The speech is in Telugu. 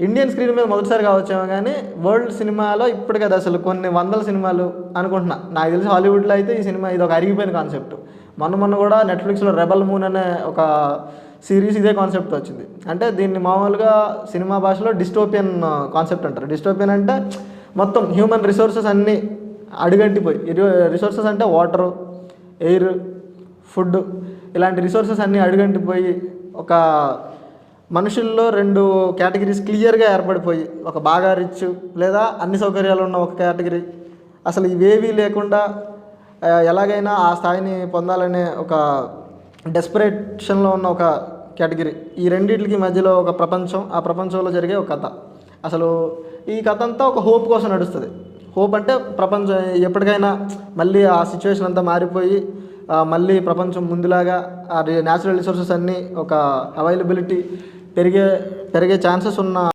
ఇండియన్ స్క్రీన్ మీద మొదటిసారిగా వచ్చాము, కానీ వరల్డ్ సినిమాలో ఇప్పటికి అది అసలు కొన్ని వందల సినిమాలు అనుకుంటున్నా. నాకు తెలిసి హాలీవుడ్లో అయితే ఈ సినిమా ఇది ఒక అరిగిపోయిన కాన్సెప్ట్. మొన్న కూడా నెట్ఫ్లిక్స్లో రెబల్ మూన్ అనే ఒక సిరీస్ ఇదే కాన్సెప్ట్ వచ్చింది. అంటే దీన్ని మామూలుగా సినిమా భాషలో డిస్టోపియన్ కాన్సెప్ట్ అంటారు. డిస్టోపియన్ అంటే మొత్తం హ్యూమన్ రిసోర్సెస్ అన్నీ అడుగంటిపోయి, రిసోర్సెస్ అంటే వాటరు, ఎయిర్, ఫుడ్, ఇలాంటి రిసోర్సెస్ అన్నీ అడుగంటిపోయి ఒక మనుషుల్లో 2 కేటగిరీస్ క్లియర్గా ఏర్పడిపోయి, ఒక బాగా రిచ్ లేదా అన్ని సౌకర్యాలు ఉన్న ఒక కేటగిరీ, అసలు ఇవేవీ లేకుండా ఎలాగైనా ఆ స్థాయిని పొందాలనే ఒక డెస్పరేషన్లో ఉన్న ఒక కేటగిరీ. ఈ రెండింటికి మధ్యలో ఒక ప్రపంచం, ఆ ప్రపంచంలో జరిగే ఒక కథ. అసలు ఈ కథ అంతా ఒక హోప్ కోసం నడుస్తుంది. హోప్ అంటే ప్రపంచం ఎప్పటికైనా మళ్ళీ ఆ సిచ్యువేషన్ అంతా మారిపోయి మళ్ళీ ప్రపంచం ముందులాగా ఆ న్యాచురల్ రిసోర్సెస్ అన్నీ ఒక అవైలబిలిటీ పెరిగే ఛాన్సెస్ ఉన్న